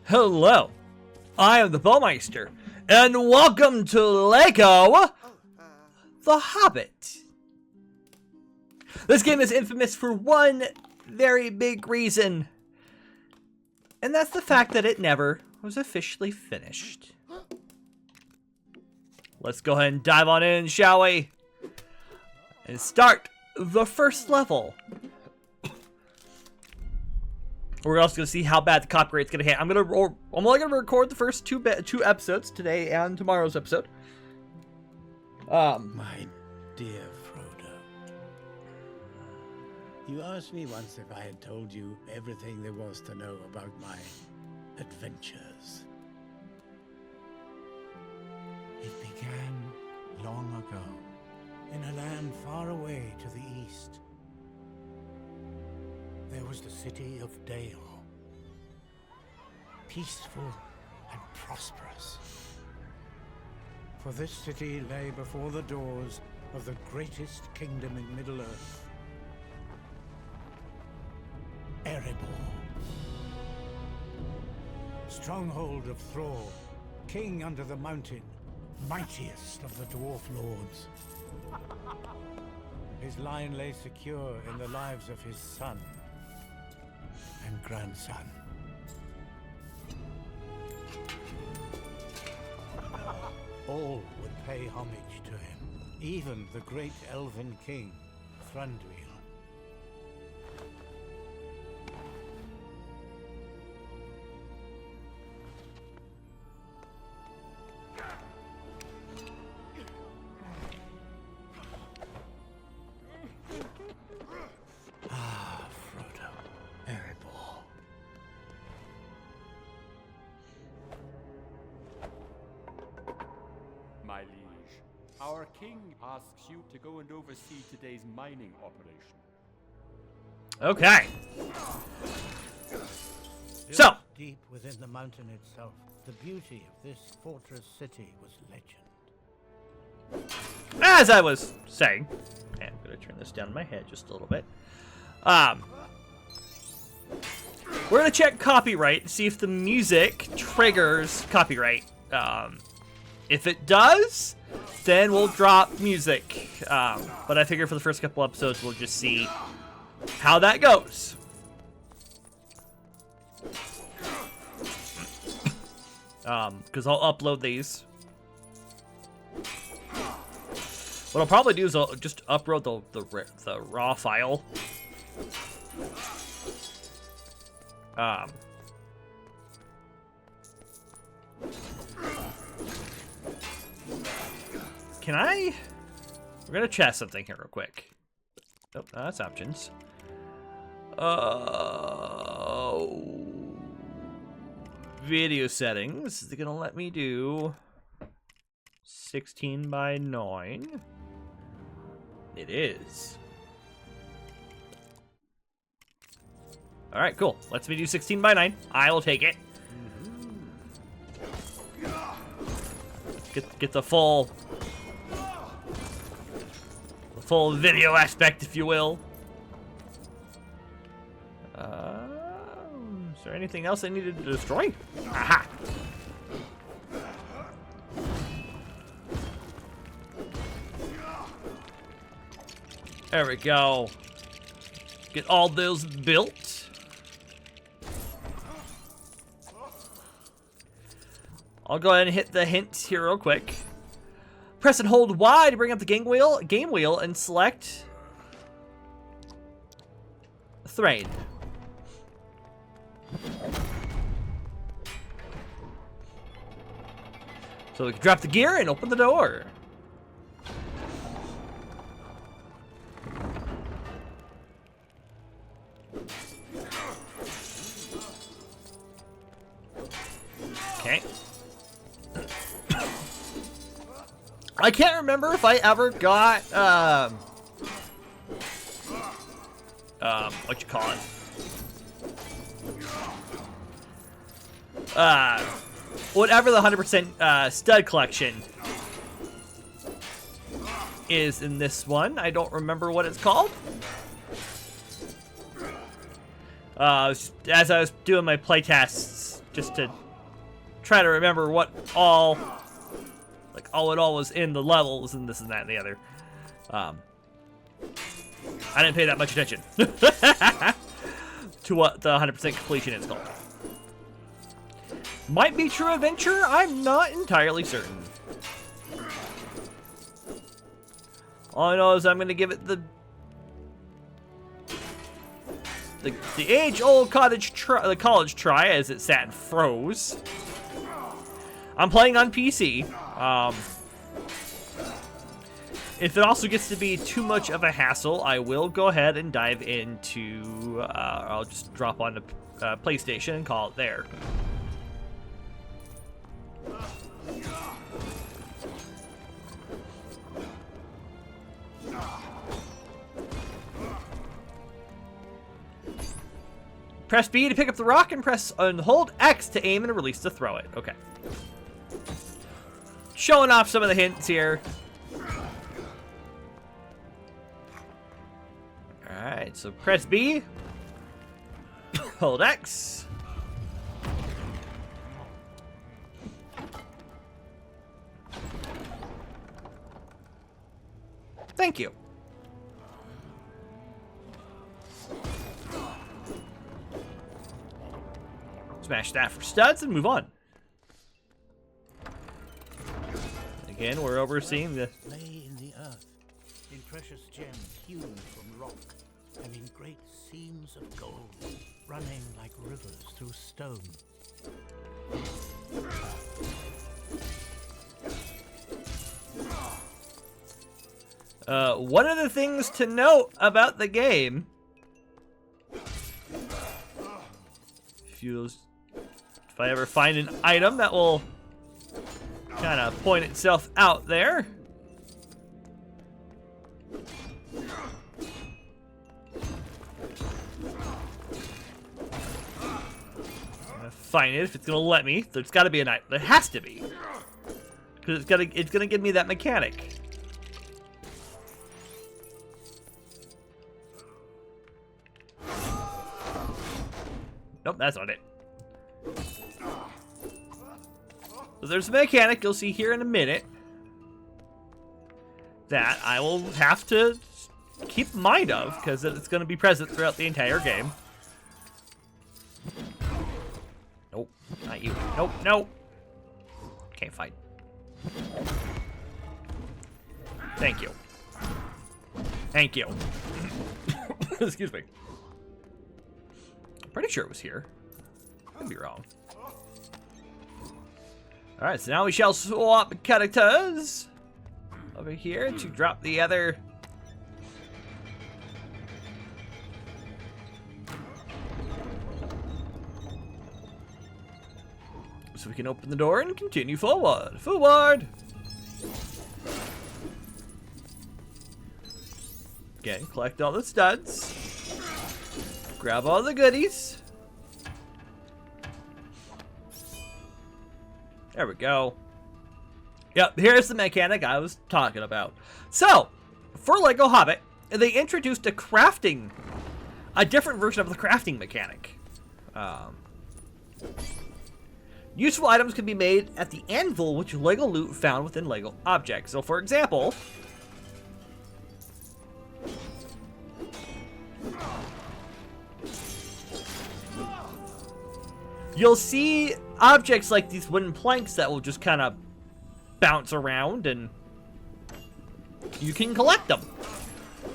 Hello, I am the Baumeister, and welcome to Lego The Hobbit. This game is infamous for one very big reason, and that's the fact that it never was officially finished. Let's go ahead and dive on in, shall we? And start the first level. We're also gonna see how bad the copyright's gonna hit. I'm only gonna record the first two episodes, today and tomorrow's episode. My dear Frodo, you asked me once if I had told you everything there was to know about my adventures. It began long ago, in a land far away to the east. There was the city of Dale, peaceful and prosperous. For this city lay before the doors of the greatest kingdom in Middle-earth, Erebor, stronghold of Thrall, king under the mountain, mightiest of the dwarf lords. His line lay secure in the lives of his son and grandson. All would pay homage to him, even the great elven king, Thranduil. My liege, our king asks you to go and oversee today's mining operation. Okay. Built deep within the mountain itself, the beauty of this fortress city was legend. As I was saying, and I'm gonna turn this down in my head just a little bit. We're gonna check copyright, see if the music triggers copyright. If it does, then we'll drop music. But I figure for the first couple episodes, we'll just see how that goes. Because I'll upload these. What I'll probably do is I'll just upload the raw file. Can I? We're gonna test something here real quick. Oh, that's options. Video settings. They're gonna let me do 16 by 9. It is. All right, cool. Lets me do 16 by 9. I will take it. Get the full video aspect, if you will. Is there anything else I needed to destroy? Aha! There we go. Get all those built. I'll go ahead and hit the hint here real quick. Press and hold Y to bring up the game wheel, and select Thrain. So we can drop the gear and open the door. Okay. I can't remember if I ever got, what you call it? Whatever the 100% stud collection is in this one. I don't remember what it's called. As I was doing my playtests just to try to remember what all, like, all it all was in the levels and this and that and the other. I didn't pay that much attention to what the 100% completion is called. Might be true adventure, I'm not entirely certain. All I know is I'm gonna give it the age-old college try as it sat and froze. I'm playing on PC. If it also gets to be too much of a hassle, I will go ahead and dive into. I'll just drop on the PlayStation and call it there. Press B to pick up the rock and press and hold X to aim and release to throw it. Okay. Showing off some of the hints here. Alright, so press B. Hold X. Thank you. Smash that for studs and move on. Again, we're overseeing the... Lay in the earth, in precious gems hewn from rock, and in great seams of gold, running like rivers through stone. One of the things to note about the game, if I ever find an item that will kind of point itself out there. I'm gonna find it if it's gonna let me. There's gotta be an item. There has to be. Because it's gonna give me that mechanic. Nope, that's not it. So there's a mechanic you'll see here in a minute that I will have to keep mind of because it's going to be present throughout the entire game. Nope, not you. Nope, nope. Can't fight. Thank you. Thank you. Excuse me. I'm pretty sure it was here. Could be wrong. Alright, so now we shall swap characters over here to drop the other. So we can open the door and continue forward. Forward! Again, collect all the studs. Grab all the goodies. There we go. Yep, here's the mechanic I was talking about. So, for LEGO Hobbit, they introduced a different version of the crafting mechanic. Useful items can be made at the anvil, which LEGO loot found within LEGO objects. So, for example, you'll see objects like these wooden planks that will just kind of bounce around and you can collect them.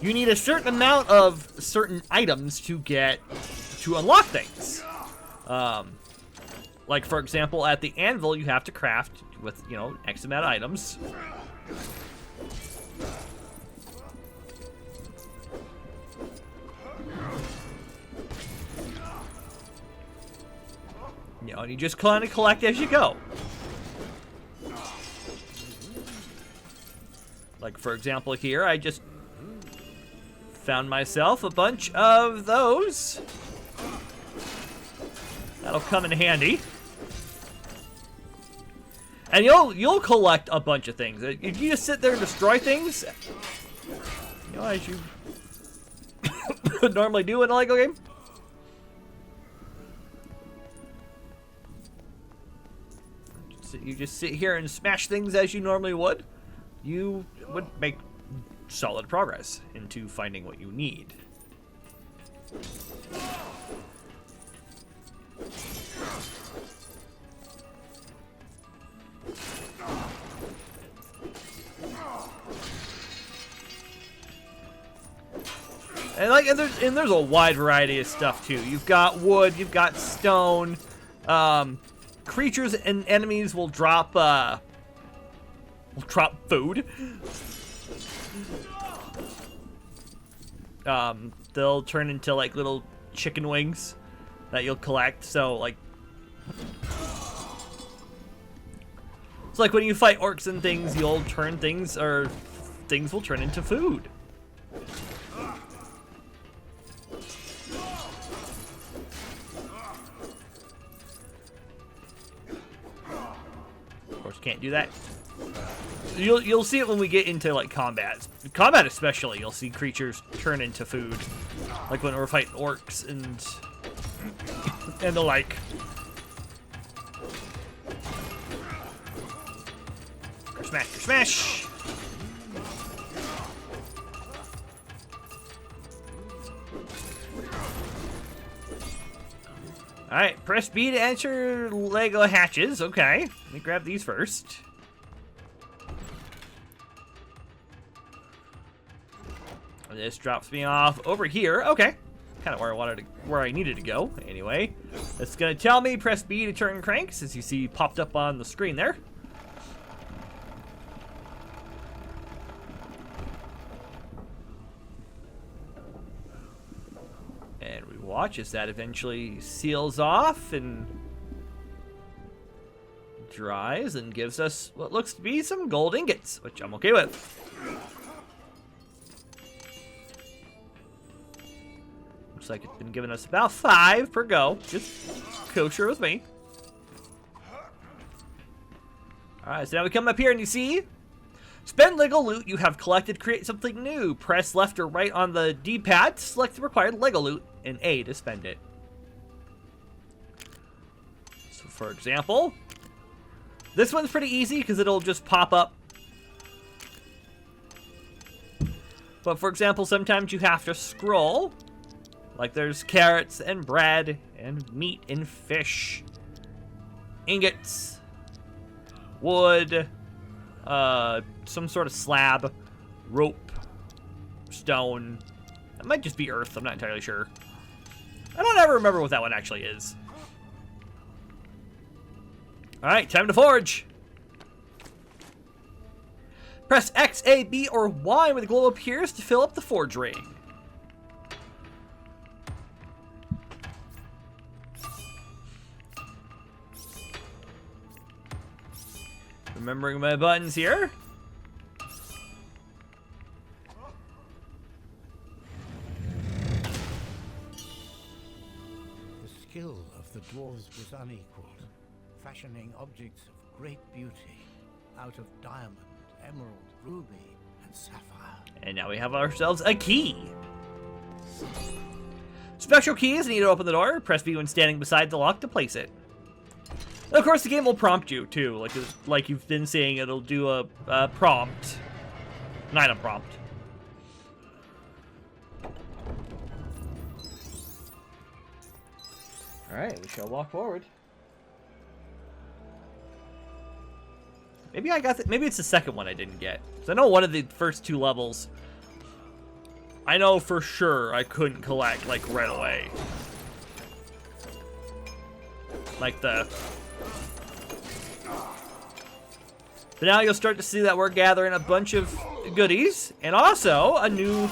You need a certain amount of certain items to unlock things. Like for example, at the anvil you have to craft with, X amount of items. And you just kind of collect as you go. Like, for example, here, I just found myself a bunch of those. That'll come in handy. And you'll collect a bunch of things. If you just sit there and destroy things, as you would normally do in a LEGO game, you just sit here and smash things as you normally would, you would make solid progress into finding what you need. And there's a wide variety of stuff too. You've got wood, you've got stone. Creatures and enemies will drop food. They'll turn into like little chicken wings that you'll collect. So like it's like when you fight orcs and things, you'll turn things, or things will turn into food. Of course, can't do that. You'll see it when we get into like combat. Combat especially, you'll see creatures turn into food, like when we're fighting orcs and the like. Smash, smash. All right, press B to enter Lego hatches. Okay, let me grab these first. This drops me off over here. Okay, kind of where I needed to go. Anyway, it's gonna tell me press B to turn cranks, as you see popped up on the screen there. And we watch as that eventually seals off and dries and gives us what looks to be some gold ingots, which I'm okay with. Looks like it's been giving us about 5 per go. Just kosher with me. Alright, so now we come up here and you see, spend Lego loot you have collected, create something new. Press left or right on the D-pad to select the required Lego loot, and A to spend it. So for example, this one's pretty easy because it'll just pop up. But for example, sometimes you have to scroll. Like there's carrots and bread and meat and fish, ingots, wood, some sort of slab, rope, stone. That might just be earth, I'm not entirely sure. I don't ever remember what that one actually is. Alright, time to forge. Press X, A, B, or Y when the globe appears to fill up the forge ring. Remembering my buttons here. The skill of the dwarves was unequaled, fashioning objects of great beauty out of diamond, emerald, ruby, and sapphire. And now we have ourselves a key. Special keys need to open the door. Press B when standing beside the lock to place it. And of course, the game will prompt you, too. Like you've been seeing, it'll do a prompt. An item prompt. Alright, we shall walk forward. Maybe I got maybe it's the second one I didn't get. So I know one of the first 2 levels, I know for sure I couldn't collect, like, right away. Like the... But now you'll start to see that we're gathering a bunch of goodies, and also a new...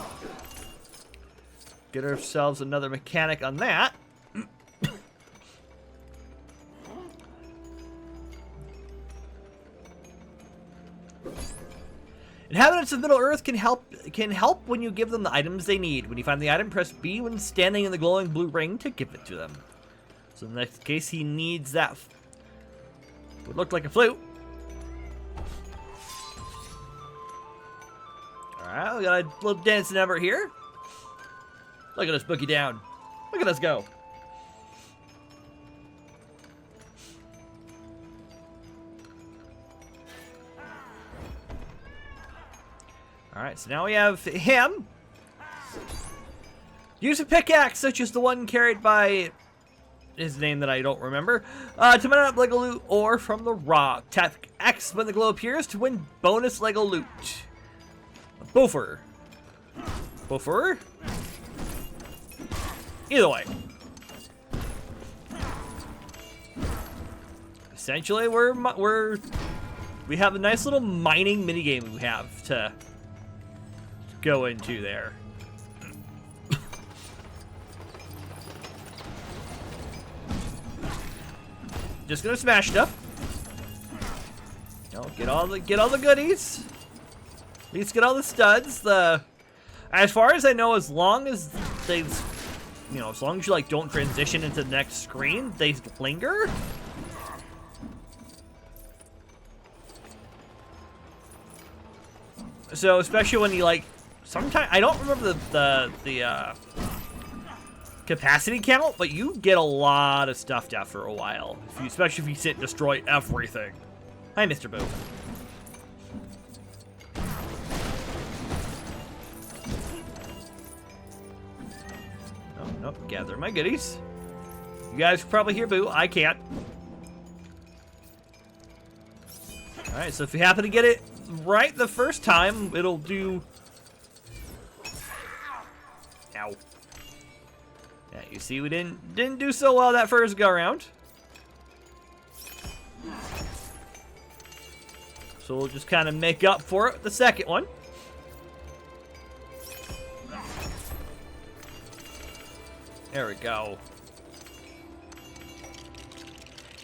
Get ourselves another mechanic on that. Inhabitants of Middle-earth can help when you give them the items they need. When you find the item, press B when standing in the glowing blue ring to give it to them. So in this case, he needs that. Would look like a flute. Alright, we got a little dancing number here. Look at us boogie down. Look at us go. Alright, so now we have him. Use a pickaxe, such as the one carried by his name that I don't remember, to mine up Lego loot or from the rock. Tap X when the glow appears to win bonus Lego loot. Boofer. Boofer? Either way. Essentially, we have a nice little mining minigame we have to go into there. Just gonna smash stuff. You know, get all the goodies. At least get all the studs. As far as I know, as long as they, as long as you like don't transition into the next screen, they linger. So especially when you like, sometimes I don't remember the capacity count, but you get a lot of stuff after a while, especially if you sit and destroy everything. Hi, Mr. Boo. Nope, gather my goodies. You guys can probably hear Boo. I can't. Alright, so if you happen to get it right the first time, it'll do... Ow. Yeah, you see we didn't do so well that first go around. So we'll just kind of make up for it the second one. There we go.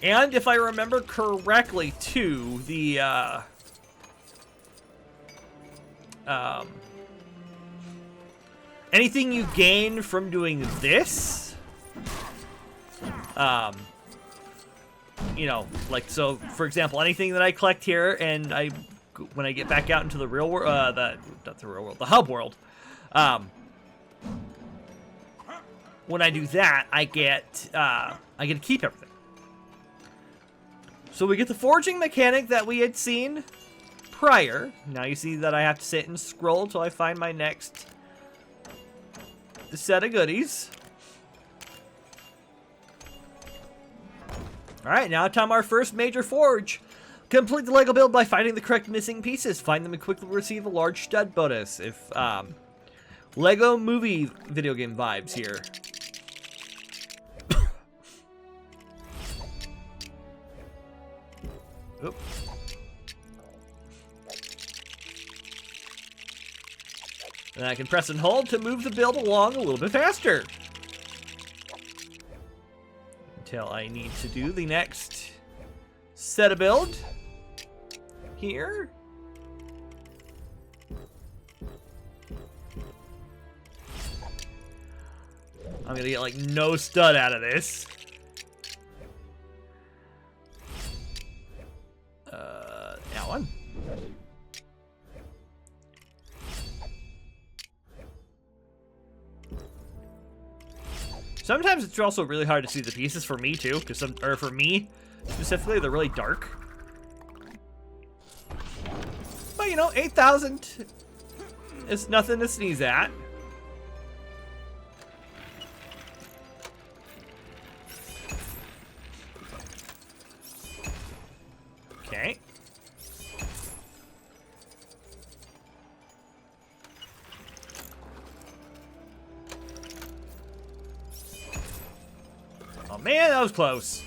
And if I remember correctly, too, the, anything you gain from doing this, like, so, for example, anything that I collect here, and when I get back out into the real world, not the real world, the hub world, when I do that, I get to keep everything. So we get the forging mechanic that we had seen prior. Now you see that I have to sit and scroll till I find my next set of goodies. Alright, now time our first major forge. Complete the Lego build by finding the correct missing pieces. Find them and quickly receive a large stud bonus. If, Lego movie video game vibes here. Oop. And I can press and hold to move the build along a little bit faster. Until I need to do the next set of build. Here. I'm gonna get like no stud out of this. That one. Sometimes it's also really hard to see the pieces for me too, because for me specifically, they're really dark. But you know, 8,000 is nothing to sneeze at. Okay. Oh man, that was close.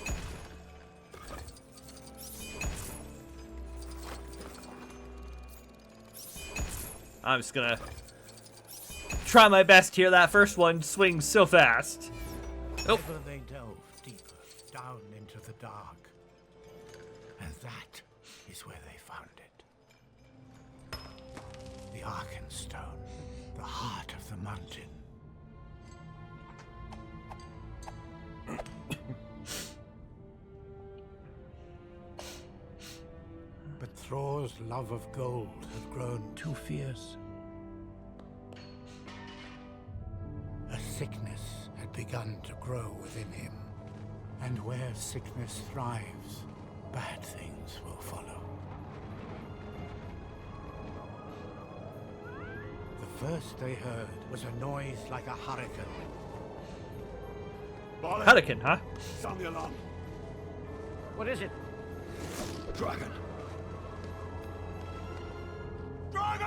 I'm just gonna try my best here. That first one swings so fast. Oh. Ever they delve deeper down into the dark. And that is where they found it. The Arkenstone, the heart of the mountain. But Thror's love of gold had grown too fierce. A sickness had begun to grow within him. And where sickness thrives, bad things will follow. first they heard was a noise like a hurricane. Hurricane, huh? Sound the alarm. What is it? Dragon. Dragon!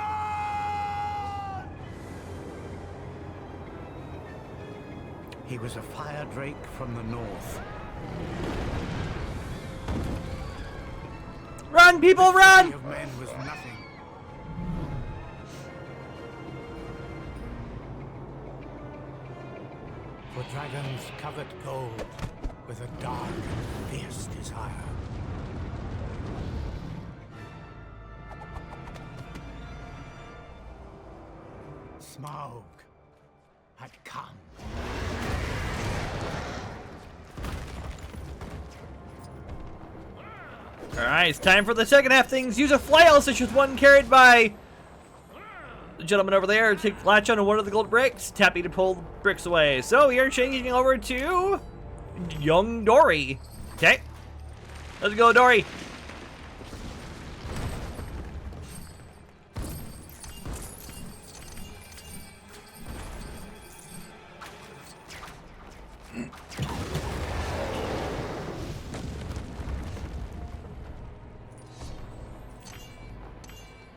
He was a fire drake from the north. Run, people, run! The army of men was nothing. For dragons covered gold with a dark and fierce desire. Smaug had come. Alright, it's time for the second half things. Use a flail such as one carried by the gentleman over there. Take latch on one of the gold bricks. Tap E to pull the bricks away. So we are changing over to young Dory. Okay. Let's go, Dory.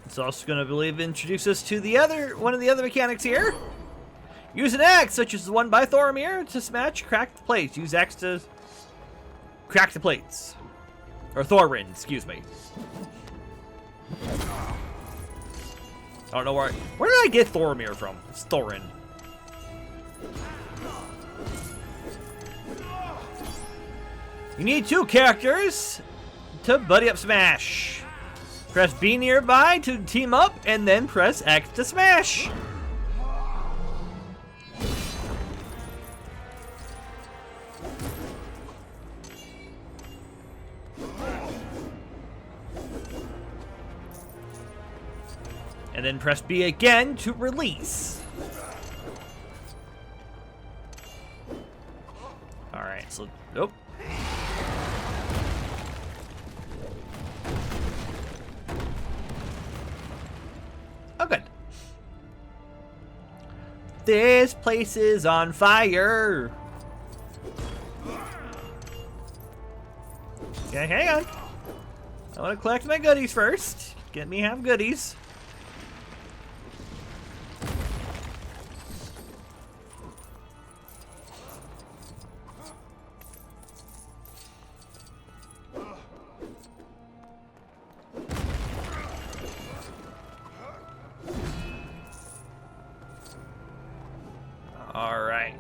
It's also going to introduce us to one of the other mechanics here. Use an axe, such as the one by Thoromir, to smash cracked plates. Use axe to crack the plates. Or Thorin, excuse me. I don't know where did I get Thoromir from? It's Thorin. You need 2 characters to buddy up smash. Press B nearby to team up, and then press X to smash. And then press B again to release. Alright, so, nope. Oh, good. This place is on fire. Okay, hang on. I want to collect my goodies first. Get me half goodies. Alright.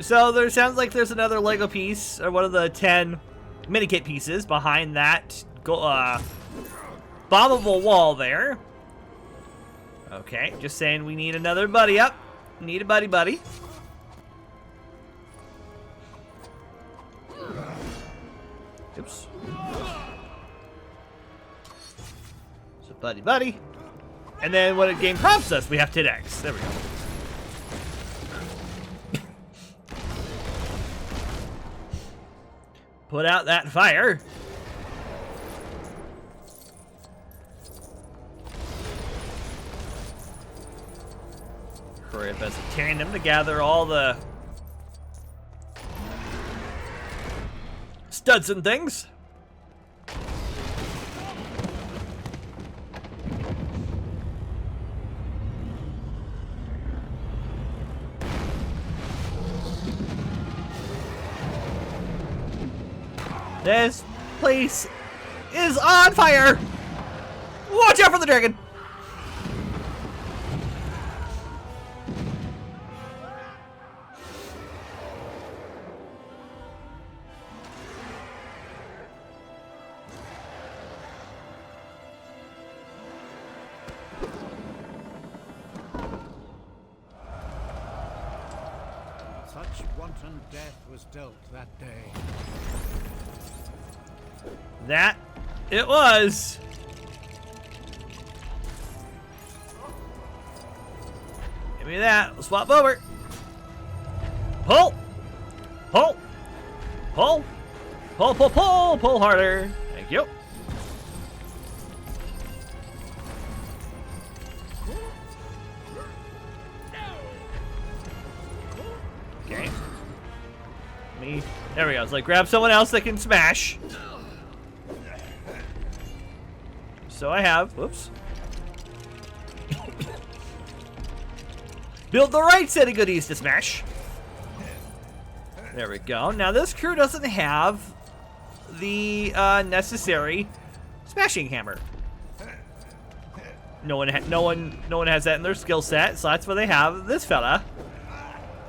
So there sounds like there's another Lego piece, or one of the 10 minikit pieces behind that bombable wall there. Okay, just saying we need another buddy up. Need a buddy. Oops. So buddy. And then when a game prompts us, we have to hit X. There we go. Put out that fire. Hurry up as a tandem to gather all the studs and things. This place is on fire! Watch out for the dragon! Such wanton death was dealt that day. That it was. Give me that. We'll swap over. Pull. Pull. Pull. Pull, pull, pull. Pull harder. Thank you. There we go. It's like grab someone else that can smash. So I have, whoops. Build the right set of goodies to smash. There we go. Now this crew doesn't have the necessary smashing hammer. No one has that in their skill set, so that's why they have this fella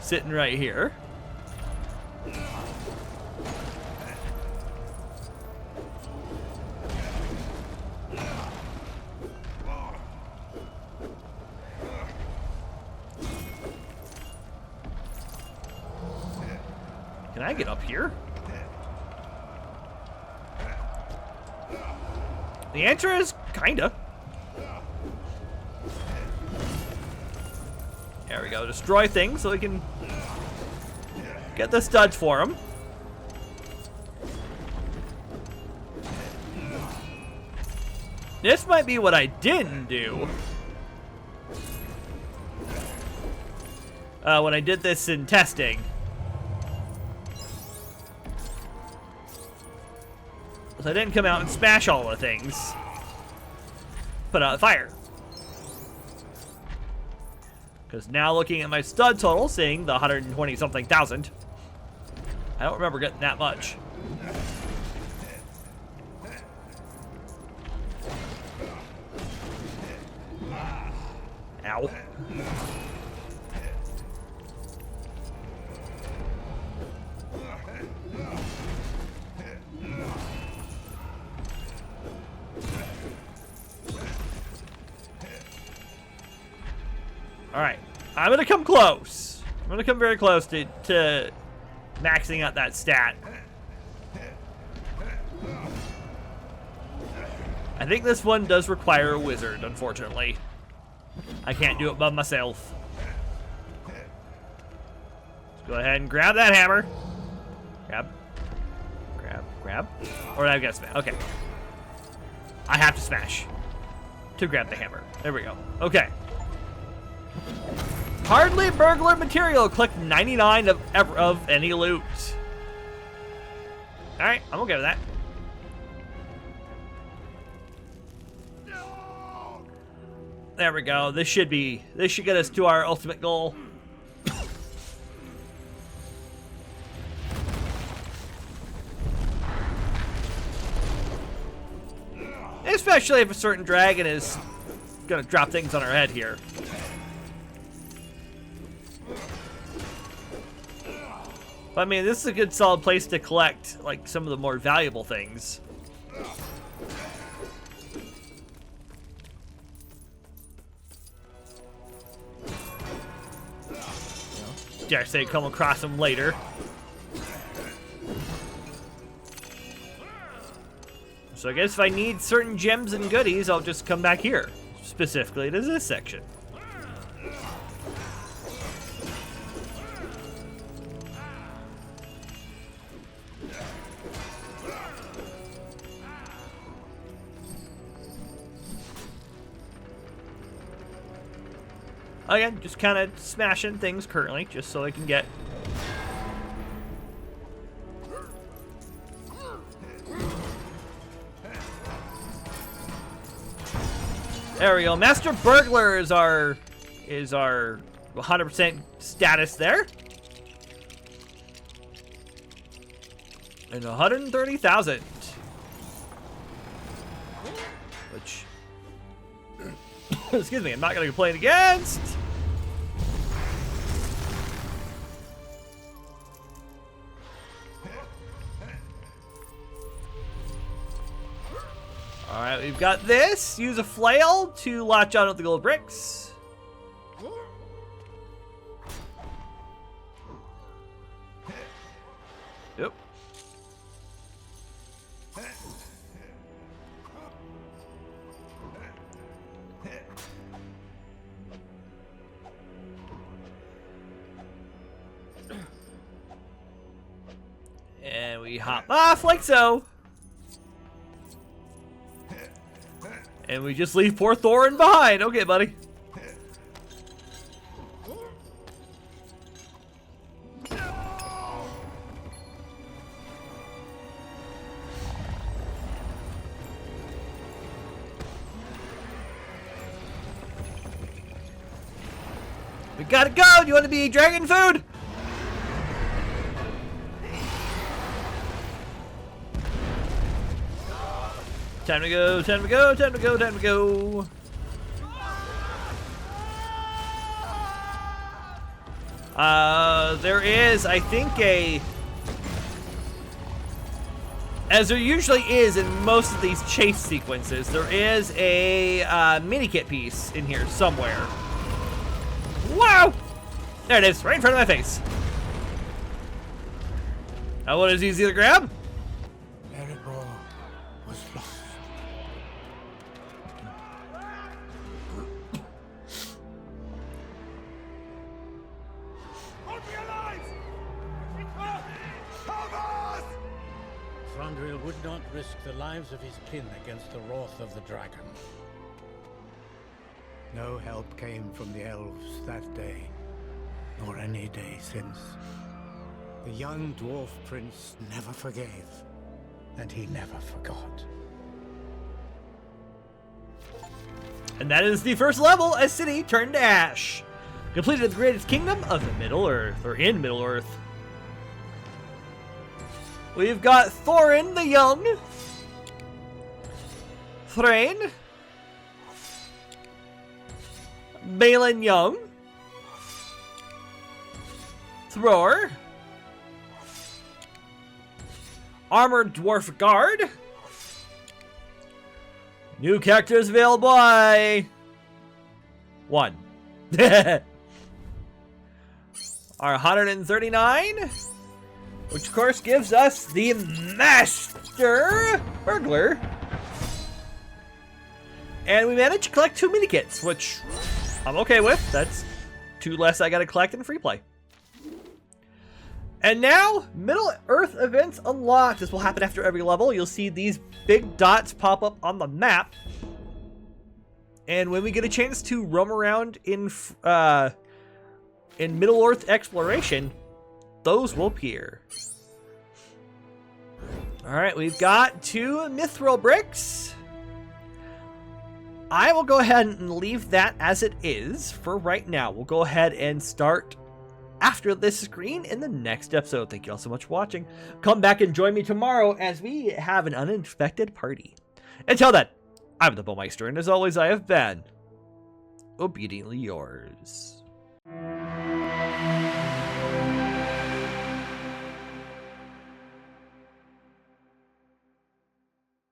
sitting right here. Can I get up here? The answer is kinda. There we go. Destroy things so we can get the studs for him. This might be what I didn't do. When I did this in testing. So I didn't come out and smash all the things. Put out the fire. Because now looking at my stud total, seeing the 120 something thousand, I don't remember getting that much. Ow. Alright, I'm gonna come close. I'm gonna come very close to maxing out that stat. I think this one does require a wizard, unfortunately. I can't do it by myself. Let's go ahead and grab that hammer. Grab. Or I've got to smash. Okay. I have to smash to grab the hammer. There we go. Okay. Hardly burglar material. Collect 99 of any loot. Alright, I'm okay with that. There we go. This should get us to our ultimate goal. Especially if a certain dragon is gonna drop things on our head here. But I mean, this is a good solid place to collect like some of the more valuable things. Dare say come across them later. So I guess if I need certain gems and goodies, I'll just come back here. Specifically to this section. Again, just kind of smashing things currently, just so I can get... There we go. Master Burglar is our 100% status there. And 130,000. Which... excuse me, I'm not going to complain against. Alright, we've got this. Use a flail to latch on with the gold bricks. Yep. And we hop off like so. And we just leave poor Thorin behind. Okay, buddy. We gotta go! Do you want to be dragon food? Time to go, time to go, time to go, time to go. There is, I think, as there usually is in most of these chase sequences, there is a mini-kit piece in here somewhere. Wow! There it is, right in front of my face. How what is easy to grab? Erebor was lost. Hold me alive! Help us! Thranduil would not risk the lives of his kin against the wrath of the dragon. No help came from the elves that day, nor any day since. The young dwarf prince never forgave, and he never forgot. And that is the first level, a city turned to ash. Completed the greatest kingdom of the Middle Earth, or in Middle Earth. We've got Thorin the Young, Thrain, Balin Young, Thror, Armored Dwarf Guard. New characters available by 1. Our 139, which of course gives us the Master Burglar. And we managed to collect 2 mini kits, which I'm okay with. That's 2 less I gotta collect in free play. And now, Middle Earth events unlocked. This will happen after every level. You'll see these big dots pop up on the map. And when we get a chance to roam around in Middle Earth exploration, those will appear. Alright, we've got 2 mithril bricks. I will go ahead and leave that as it is for right now. We'll go ahead and start after this screen in the next episode. Thank you all so much for watching. Come back and join me tomorrow as we have an unexpected party. Until then, I'm the Baumeister, and as always, I have been obediently yours.